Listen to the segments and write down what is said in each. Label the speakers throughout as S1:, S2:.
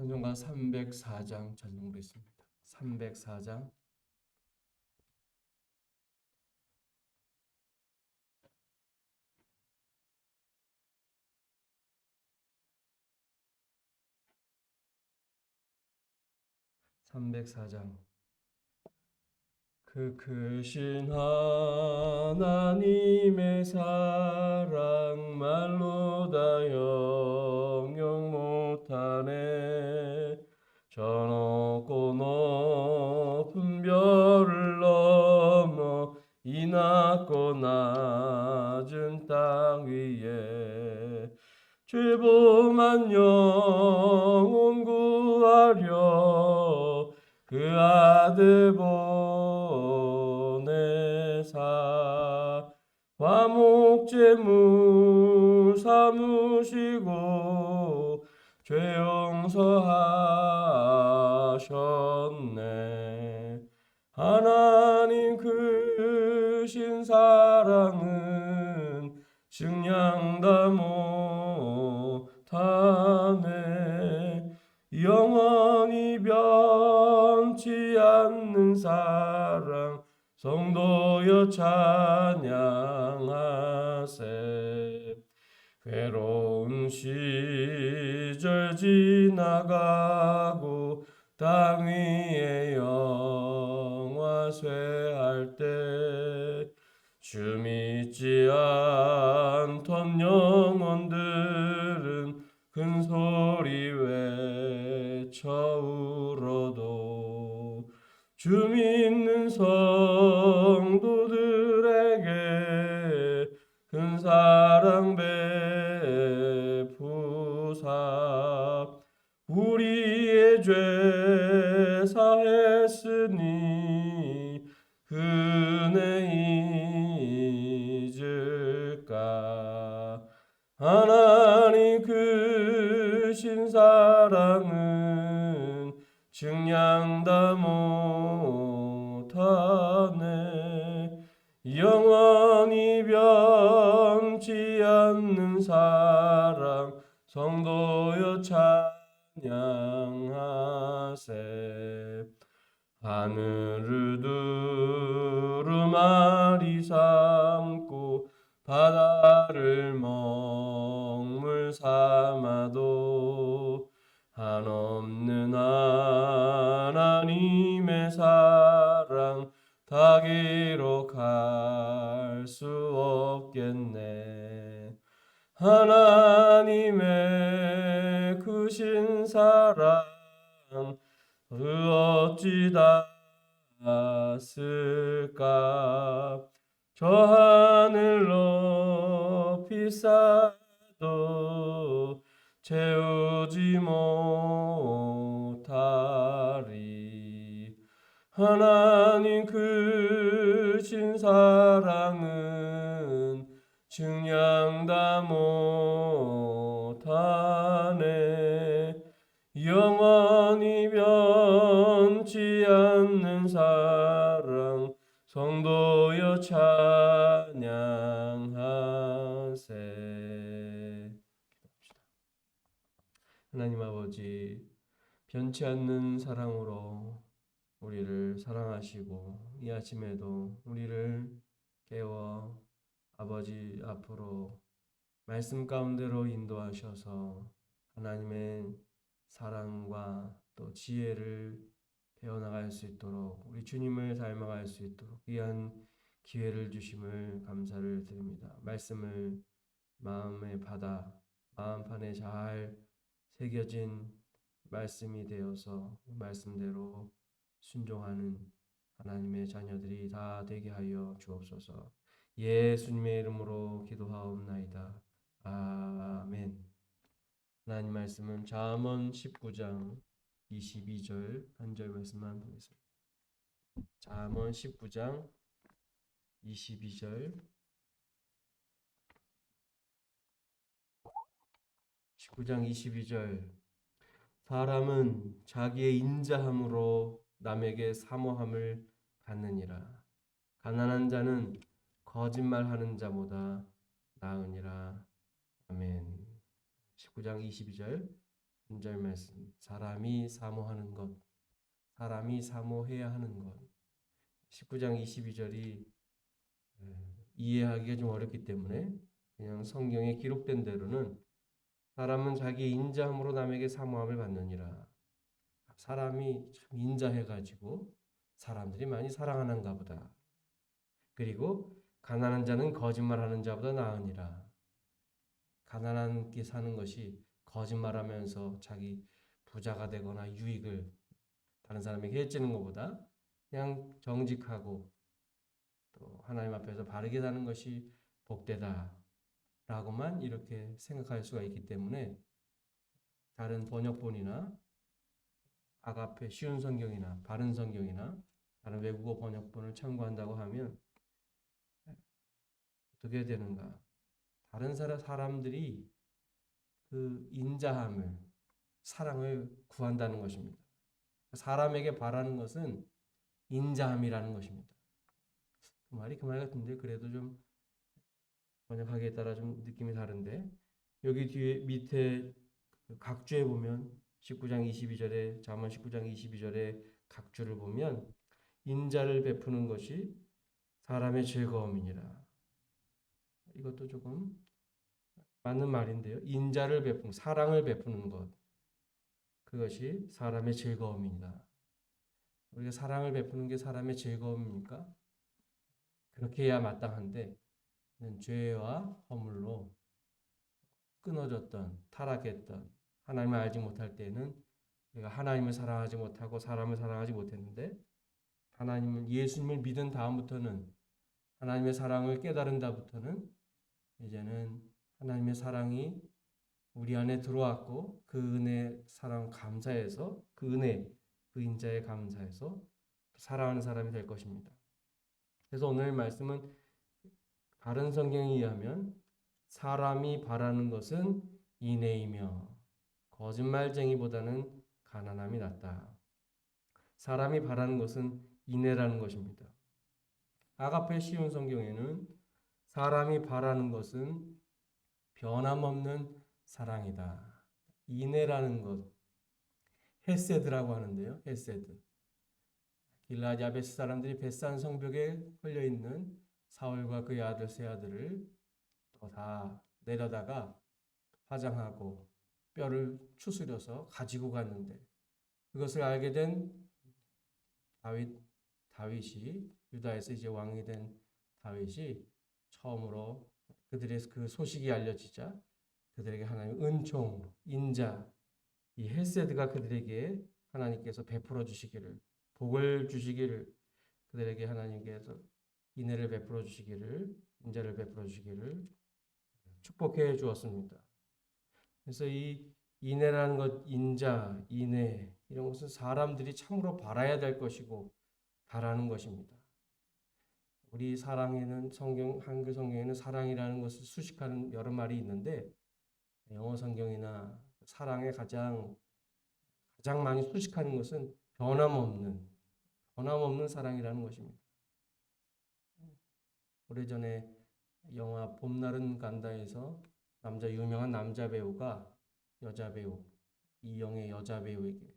S1: 찬송가 304장 찬송부겠습니다. 304장. 그 크신 하나님의 사랑 말로 다 영영 못하네. 저 높고 높은 별을 넘어 이 낮고 낮은 땅 위에 죄범한 영혼 구하려 그 아들 보내사 화목제물 삼으시고 죄 용서하셨네. 하나님 크신 사랑은 증량다 못하네. 영원히 변치 않는 사랑 성도여 찬양하세. 괴로운 시절 지나가고 땅 위에 영화 쇠할 때 주 믿지 않던 영혼들은 큰 소리 외쳐 울어도 주 믿는 성도들에게 큰 사랑 베푸사 우리의 죄 사했으니 그 은혜 잊을까. 하나님 크신 사랑은 증량다 못하네. 영원히 변치 않는 사랑 성도여 찬양하세. 하늘을 두루마리 삼고 바다를 먹물 삼아도 한없는 하나님의 사랑 다 기록할 수 없겠네. 하나님의 크신 사랑 그 어찌 닿았을까. 저 하늘 높이 쌓아도 채우지 못하리. 하나님 크신 사랑은 증량다 못하네. 영원히 변치 않는 사랑 성도여 찬양하세. 하나님 아버지, 변치 않는 사랑으로 우리를 사랑하시고 이 아침에도 우리를 깨워 아버지 앞으로 말씀 가운데로 인도하셔서 하나님의 사랑과 또 지혜를 배워나갈 수 있도록 우리 주님을 닮아갈 수 있도록 귀한 기회를 주심을 감사를 드립니다. 말씀을 마음에 받아 마음판에 잘 새겨진 말씀이 되어서 말씀대로 순종하는 하나님의 자녀들이 다 되게 하여 주옵소서. 예수님의 이름으로 기도하옵나이다. 아멘. 하나님 말씀은 잠언 19장 22절 한 절 말씀만 보겠습니다. 잠언 19장 22절 19장 22절 사람은 자기의 인자함으로 남에게 사모함을 받느니라. 가난한 자는 거짓말하는 자보다 나으니라. 아멘. 19장 22절 1절 말씀. 사람이 사모하는 것, 사람이 사모해야 하는 것. 19장 22절이 이해하기가 좀 어렵기 때문에 그냥 성경에 기록된 대로는 사람은 자기 인자함으로 남에게 사모함을 받느니라. 사람이 참 인자해가지고 사람들이 많이 사랑하는가 보다. 그리고 가난한 자는 거짓말하는 자보다 나으니라. 가난하게 사는 것이 거짓말하면서 자기 부자가 되거나 유익을 다른 사람에게 해치는 것보다 그냥 정직하고 또 하나님 앞에서 바르게 사는 것이 복되다라고만 이렇게 생각할 수가 있기 때문에 다른 번역본이나 아가페 쉬운 성경이나 바른 성경이나 다른 외국어 번역본을 참고한다고 하면 어떻게 되는가? 다른 사람들이 그 인자함을, 사랑을 구한다는 것입니다. 사람에게 바라는 것은 인자함이라는 것입니다. 그 말 같은데 그래도 좀 번역하기에 따라 좀 느낌이 다른데 여기 뒤에 밑에 각주에 보면 19장 22절에 잠언 19장 22절에 각주를 보면 인자를 베푸는 것이 사람의 즐거움이니라. 이것도 조금 맞는 말인데요. 인자를 베푸는, 사랑을 베푸는 것, 그것이 사람의 즐거움이다. 우리가 사랑을 베푸는 게 사람의 즐거움입니까? 그렇게 해야 마땅한데 죄와 허물로 끊어졌던, 타락했던, 하나님을 알지 못할 때는 우리가 하나님을 사랑하지 못하고 사람을 사랑하지 못했는데 예수님을 믿은 다음부터는 하나님의 사랑을 깨달은 다음부터는 이제는 하나님의 사랑이 우리 안에 들어왔고 그 은혜 사랑 감사해서 그 은혜 그 인자에 감사해서 사랑하는 사람이 될 것입니다. 그래서 오늘 말씀은 바른 성경에 의하면 사람이 바라는 것은 인애이며 거짓말쟁이보다는 가난함이 낫다. 사람이 바라는 것은 인애라는 것입니다. 아가페 쉬운 성경에는 사람이 바라는 것은 변함없는 사랑이다. 인애라는 것, 헤세드라고 하는데요. 헤세드. 길라앗 야베스 사람들이 벳산 성벽에 걸려 있는 사울과 그의 아들 세 아들을 또 다 내려다가 화장하고 뼈를 추스려서 가지고 갔는데 그것을 알게 된 다윗이 유다에서 이제 왕이 된 다윗이 처음으로 그들의 그 소식이 알려지자 그들에게 하나님 은총, 인자, 이 헤세드가 그들에게 하나님께서 베풀어 주시기를, 복을 주시기를, 그들에게 하나님께서 인애를 베풀어 주시기를, 인자를 베풀어 주시기를 축복해 주었습니다. 그래서 이 인애라는 것, 인자, 인애 이런 것은 사람들이 참으로 바라야 될 것이고 바라는 것입니다. 우리 사랑에는 한글 성경에는 사랑이라는 것을 수식하는 여러 말이 있는데 영어 성경이나 사랑에 가장 많이 수식하는 것은 변함없는 사랑이라는 것입니다. 오래전에 영화 봄날은 간다에서 유명한 남자 배우가 여자 배우 이영의 여자 배우에게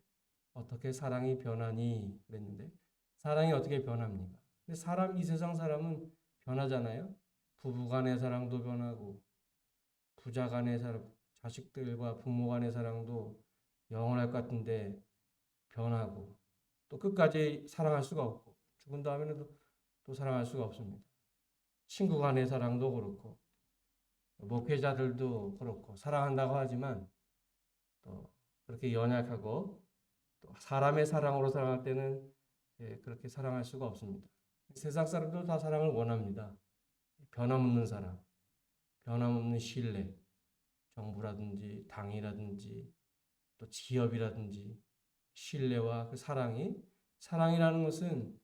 S1: 어떻게 사랑이 변하니 그랬는데 사랑이 어떻게 변합니까? 근데 이 세상 사람은 변하잖아요. 부부 간의 사랑도 변하고 부자 간의 사랑, 자식들과 부모 간의 사랑도 영원할 것 같은데 변하고 또 끝까지 사랑할 수가 없고 죽은 다음에는 또 사랑할 수가 없습니다. 친구 간의 사랑도 그렇고 목회자들도 그렇고 사랑한다고 하지만 또 그렇게 연약하고 또 사람의 사랑으로 사랑할 때는 그렇게 사랑할 수가 없습니다. 세상 사람들도 다 사랑을 원합니다. 변함없는 사랑, 변함없는 신뢰, 정부라든지 당이라든지 또 기업이라든지 신뢰와 그 사랑이라는 것은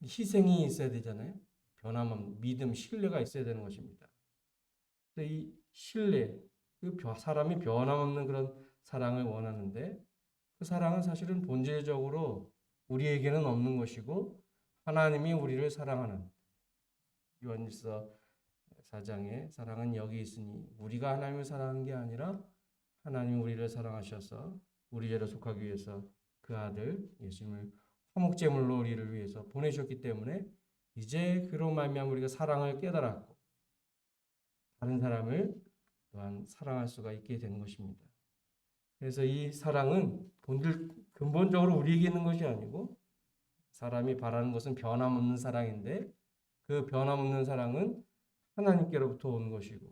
S1: 희생이 있어야 되잖아요. 변함없는 믿음, 신뢰가 있어야 되는 것입니다. 이 신뢰, 사람이 변함없는 그런 사랑을 원하는데 그 사랑은 사실은 본질적으로 우리에게는 없는 것이고 하나님이 우리를 사랑하는 요한일서 4장에 사랑은 여기 있으니 우리가 하나님을 사랑하는 게 아니라 하나님 우리를 사랑하셔서 우리 죄를 속하기 위해서 그 아들 예수님을 화목제물로 우리를 위해서 보내셨기 때문에 이제 그로 말미암아 우리가 사랑을 깨달았고 다른 사람을 또한 사랑할 수가 있게 되는 것입니다. 그래서 이 사랑은 근본적으로 우리에게 있는 것이 아니고 사람이 바라는 것은 변함없는 사랑인데 그 변함없는 사랑은 하나님께로부터 오는 것이고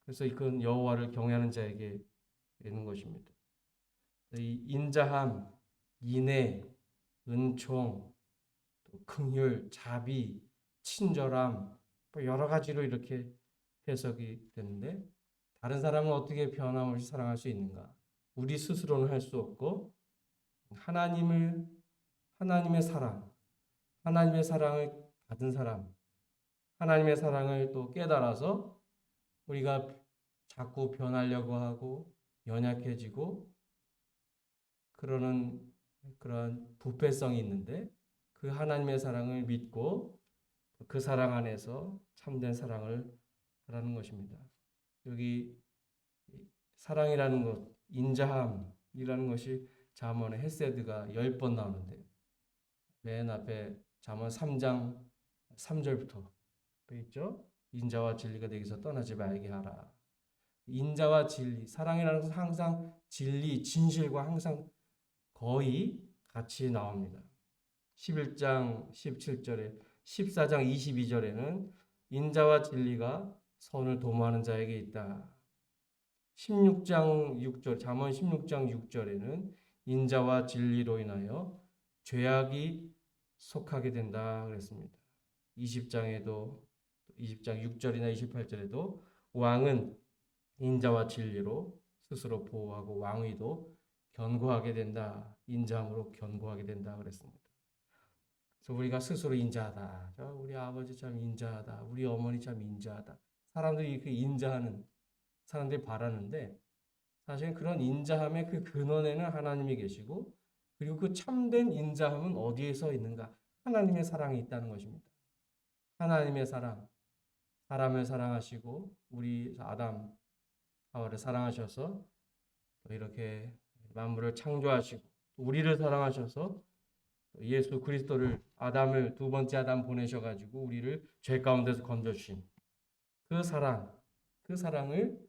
S1: 그래서 이건 여호와를 경외하는 자에게 있는 것입니다. 이 인자함, 인애, 은총, 긍휼, 자비, 친절함 여러 가지로 이렇게 해석이 되는데 다른 사람은 어떻게 변함없이 사랑할 수 있는가? 우리 스스로는 할 수 없고 하나님의 사랑, 하나님의 사랑을 받은 사람, 하나님의 사랑을 또 깨달아서 우리가 자꾸 변하려고 하고 연약해지고 그러는 그런 부패성이 있는데 그 하나님의 사랑을 믿고 그 사랑 안에서 참된 사랑을 하라는 것입니다. 여기 사랑이라는 것, 인자함이라는 것이 잠언의 헤세드가 10번 나오는데 맨 앞에 잠언 3장 3절부터 있죠. 인자와 진리가 내게서 떠나지 말게 하라. 인자와 진리, 사랑이라는 것은 항상 진리, 진실과 항상 거의 같이 나옵니다. 11장 17절에 14장 22절에는 인자와 진리가 선을 도모하는 자에게 있다. 16장 6절, 잠언 16장 6절에는 인자와 진리로 인하여 죄악이 속하게 된다 그랬습니다. 20장 6절이나 28절에도 왕은 인자와 진리로 스스로 보호하고 왕위도 견고하게 된다. 인자함으로 견고하게 된다 그랬습니다. 그래서 우리가 스스로 인자하다. 우리 아버지 참 인자하다. 우리 어머니 참 인자하다. 사람들이 그 인자하는 사람들이 바라는데 사실 그런 인자함의 그 근원에는 하나님이 계시고 그리고 그 참된 인자함은 어디에서 있는가? 하나님의 사랑이 있다는 것입니다. 하나님의 사랑, 사람을 사랑하시고 우리 아담, 하와를 사랑하셔서 이렇게 만물을 창조하시고 우리를 사랑하셔서 예수 그리스도를 아담을 두 번째 아담 보내셔가지고 우리를 죄 가운데서 건져주신 그 사랑을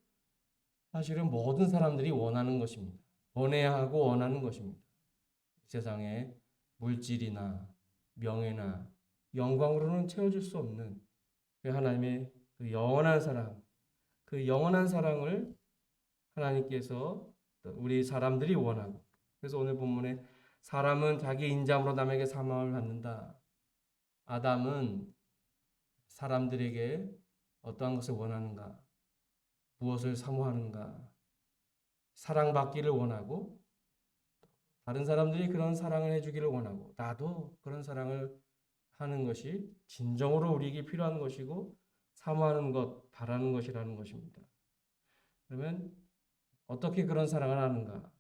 S1: 사실은 모든 사람들이 원하는 것입니다. 원해야 하고 원하는 것입니다. 세상에 물질이나 명예나 영광으로는 채워줄 수 없는 그 하나님의 그 영원한 사랑, 그 영원한 사랑을 하나님께서 우리 사람들이 원하고 그래서 오늘 본문에 사람은 자기 인자함으로 남에게 사망을 받는다. 아담은 사람들에게 어떠한 것을 원하는가? 무엇을 사모하는가? 사랑받기를 원하고 다른 사람들이 그런 사랑을 해주기를 원하고 나도 그런 사랑을 하는 것이 진정으로 우리에게 필요한 것이고 사모하는 것, 바라는 것이라는 것입니다. 그러면 어떻게 그런 사랑을 하는가?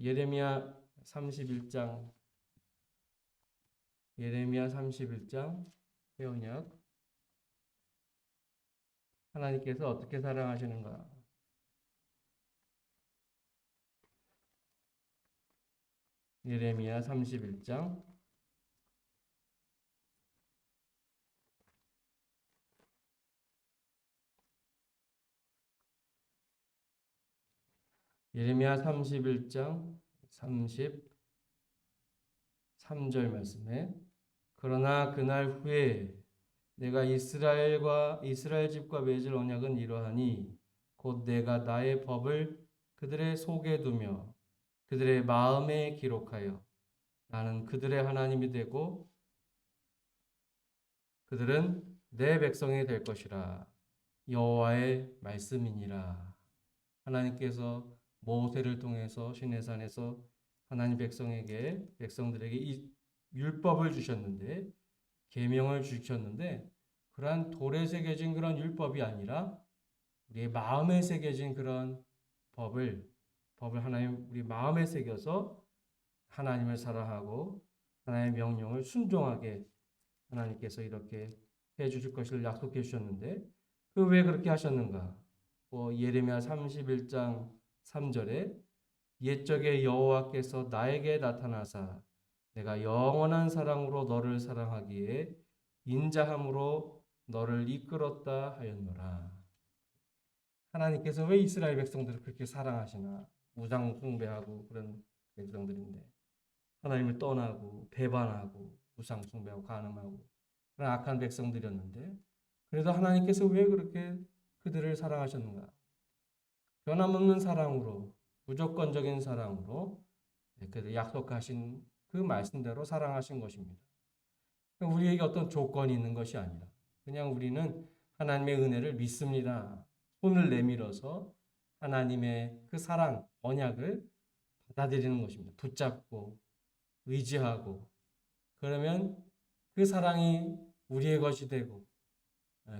S1: 예레미야 31장 회언약 하나님께서 어떻게 사랑하시는가? 예레미야 31장 33절 말씀에 그러나 그날 후에 내가 이스라엘 집과 맺을 언약은 이러하니 곧 내가 나의 법을 그들의 속에 두며 그들의 마음에 기록하여 나는 그들의 하나님이 되고 그들은 내 백성이 될 것이라. 여호와의 말씀이니라. 하나님께서 모세를 통해서 시내산에서 하나님 백성들에게 이 율법을 주셨는데 계명을 주셨는데 그러한 돌에 새겨진 그런 율법이 아니라 우리의 마음에 새겨진 그런 법을 하나님 우리 마음에 새겨서 하나님을 사랑하고 하나님의 명령을 순종하게 하나님께서 이렇게 해 주실 것을 약속해 주셨는데 그 왜 그렇게 하셨는가? 예레미야 31장 3절에 옛적에 여호와께서 나에게 나타나사 내가 영원한 사랑으로 너를 사랑하기에 인자함으로 너를 이끌었다 하였노라. 하나님께서 왜 이스라엘 백성들을 그렇게 사랑하시나? 우상 숭배하고 그런 백성들인데 하나님을 떠나고 배반하고 우상 숭배하고 간음하고 그런 악한 백성들이었는데 그래도 하나님께서 왜 그렇게 그들을 사랑하셨는가? 변함없는 사랑으로 무조건적인 사랑으로 그들 약속하신 그 말씀대로 사랑하신 것입니다. 우리에게 어떤 조건이 있는 것이 아니라 그냥 우리는 하나님의 은혜를 믿습니다. 손을 내밀어서 하나님의 그 사랑, 언약을 받아들이는 것입니다. 붙잡고 의지하고 그러면 그 사랑이 우리의 것이 되고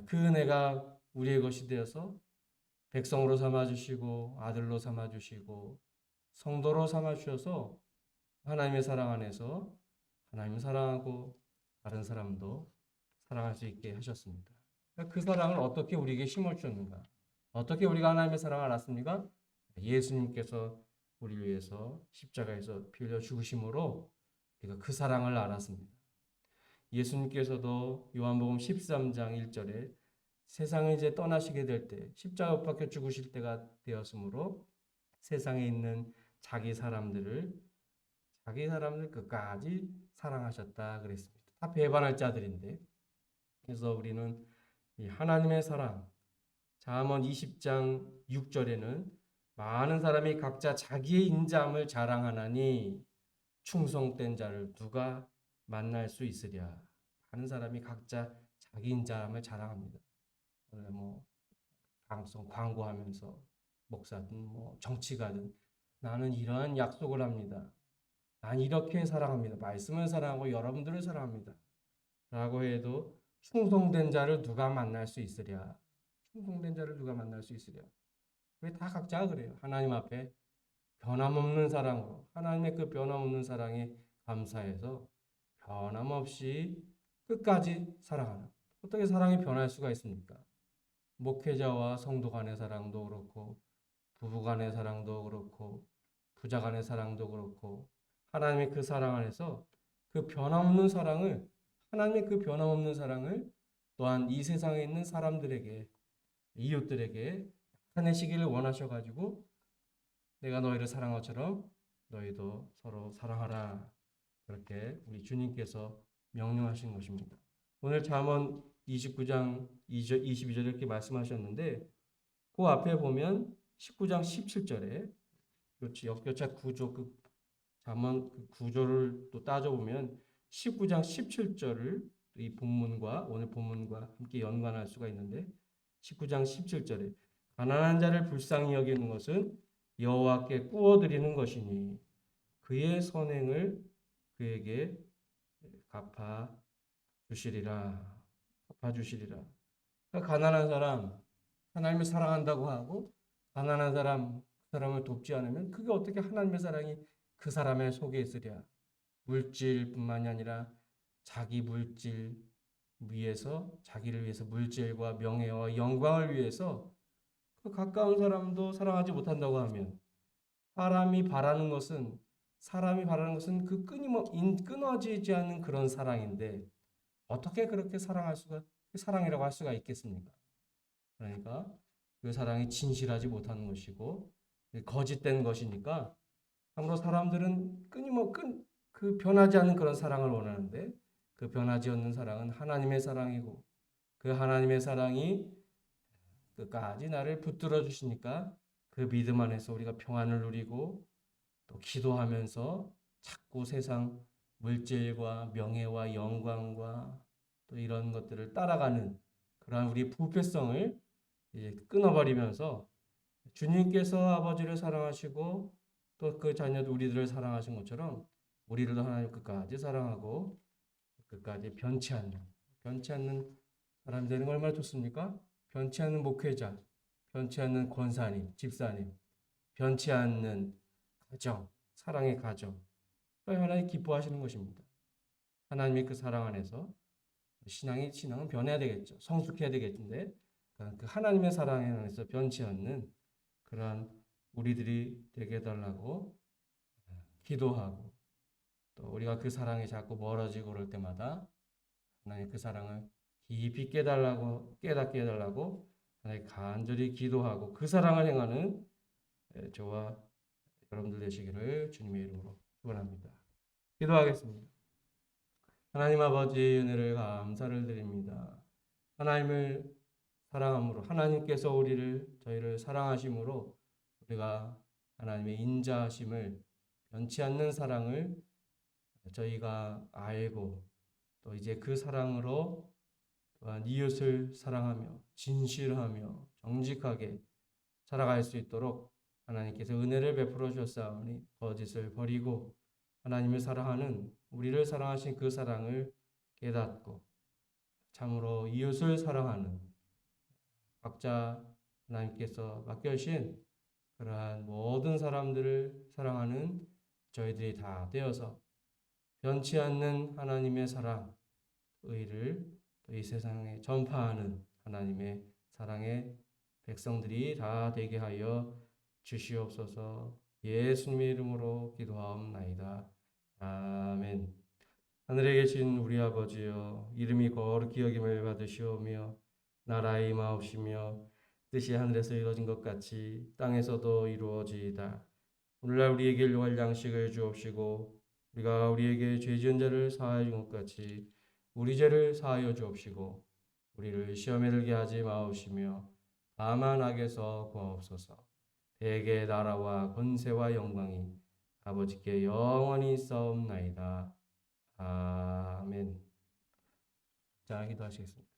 S1: 그 은혜가 우리의 것이 되어서 백성으로 삼아주시고 아들로 삼아주시고 성도로 삼아주셔서 하나님의 사랑 안에서 하나님을 사랑하고 다른 사람도 사랑할 수 있게 하셨습니다. 그 사랑을 어떻게 우리에게 심어주셨는가? 어떻게 우리가 하나님의 사랑을 알았습니까? 예수님께서 우리를 위해서 십자가에서 피 흘려 죽으심으로 우리가 그 사랑을 알았습니다. 예수님께서도 요한복음 13장 1절에 세상을 이제 떠나시게 될 때 십자가 못 박혀 죽으실 때가 되었으므로 세상에 있는 자기 사람들 끝까지 사랑하셨다 그랬습니다. 다 배반할 자들인데 그래서 우리는 이 하나님의 사랑 잠언 20장 6절에는 많은 사람이 각자 자기의 인자함을 자랑하나니 충성된 자를 누가 만날 수 있으랴. 많은 사람이 각자 자기 인자함을 자랑합니다. 방송 광고하면서 목사든 정치가든 나는 이러한 약속을 합니다. 난 이렇게 사랑합니다. 말씀을 사랑하고 여러분들을 사랑합니다. 라고 해도 충성된 자를 누가 만날 수 있으랴. 충성된 자를 누가 만날 수 있으랴. 왜 다 각자가 그래요. 하나님 앞에 변함없는 사랑으로 하나님의 그 변함없는 사랑에 감사해서 변함없이 끝까지 사랑하는. 어떻게 사랑이 변할 수가 있습니까? 목회자와 성도 간의 사랑도 그렇고 부부 간의 사랑도 그렇고 부자 간의 사랑도 그렇고 하나님의 그 사랑 안에서 그 변함없는 사랑을 하나님의 그 변함없는 사랑을 또한 이 세상에 있는 사람들에게 이웃들에게 나타내시기를 원하셔가지고 내가 너희를 사랑한 것처럼 너희도 서로 사랑하라 그렇게 우리 주님께서 명령하신 것입니다. 오늘 잠언 29장 22절에 이렇게 말씀하셨는데 그 앞에 보면 19장 17절에 역교차 구조 그 잠언 그 구조를 또 따져보면 19장 17절을 이 본문과 오늘 본문과 함께 연관할 수가 있는데 19장 17절에 가난한 자를 불쌍히 여기는 것은 여호와께 구워드리는 것이니 그의 선행을 그에게 갚아주시리라. 그러니까 가난한 사람 하나님을 사랑한다고 하고 가난한 사람 그 사람을 돕지 않으면 그게 어떻게 하나님의 사랑이 그 사람의 속에 있으랴. 물질뿐만이 아니라 자기 물질 위해서 자기를 위해서 물질과 명예와 영광을 위해서 그 가까운 사람도 사랑하지 못한다고 하면 사람이 바라는 것은 그 끊어지지 않는 그런 사랑인데 어떻게 그렇게 사랑이라고 할 수가 있겠습니까? 그러니까 그 사랑이 진실하지 못하는 것이고 거짓된 것이니까 참으로 사람들은 그 변하지 않는 그런 사랑을 원하는데 그 변하지 않는 사랑은 하나님의 사랑이고 그 하나님의 사랑이 끝까지 나를 붙들어 주시니까 그 믿음 안에서 우리가 평안을 누리고 또 기도하면서 자꾸 세상 물질과 명예와 영광과 또 이런 것들을 따라가는 그러한 우리 부패성을 이제 끊어버리면서 주님께서 아버지를 사랑하시고 또 그 자녀도 우리들을 사랑하신 것처럼 우리들도 하나님 끝까지 사랑하고 끝까지 변치 않는 사람이 되는 거 얼마나 좋습니까? 변치 않는 목회자, 변치 않는 권사님, 집사님, 변치 않는 가정, 사랑의 가정. 하나님 기뻐하시는 것입니다. 하나님의 그 사랑 안에서 신앙은 변해야 되겠죠. 성숙해야 되겠는데 그러니까 그 하나님의 사랑에 안에서 변치 않는 그러한 우리들이 되게 해달라고 기도하고, 또 우리가 그 사랑에 자꾸 멀어지고 그럴 때마다 하나님 그 사랑을 깊이 깨닫게 해달라고 하나님 간절히 기도하고 그 사랑을 행하는 저와 여러분들 되시기를 주님의 이름으로 축원합니다. 기도하겠습니다. 하나님 아버지, 은혜를 감사를 드립니다. 하나님을 사랑함으로, 하나님께서 저희를 사랑하심으로 우리가 하나님의 인자하심을, 변치 않는 사랑을 저희가 알고, 또 이제 그 사랑으로 또한 이웃을 사랑하며 진실하며 정직하게 살아갈 수 있도록 하나님께서 은혜를 베풀어 주셨사오니, 거짓을 버리고 하나님을 사랑하는, 우리를 사랑하신 그 사랑을 깨닫고 참으로 이웃을 사랑하는, 각자 하나님께서 맡겨주신 그러한 모든 사람들을 사랑하는 저희들이 다 되어서 변치 않는 하나님의 사랑, 의를 이 세상에 전파하는 하나님의 사랑의 백성들이 다 되게 하여 주시옵소서. 예수님의 이름으로 기도하옵나이다. 아멘. 하늘에 계신 우리 아버지여, 이름이 거룩히 여김을 받으시오며 나라의 임하옵시며 뜻이 하늘에서 이루어진 것 같이 땅에서도 이루어지이다. 오늘날 우리에게 일용할 양식을 주옵시고, 우리가 우리에게 죄 지은 자를 사하여 준 것 같이 우리 죄를 사하여 주옵시고, 우리를 시험에 들게 하지 마옵시며 다만 악에서 구하옵소서. 대개 나라와 권세와 영광이 아버지께 영원히 있사옵나이다. 아멘. 자, 기도하시겠습니다.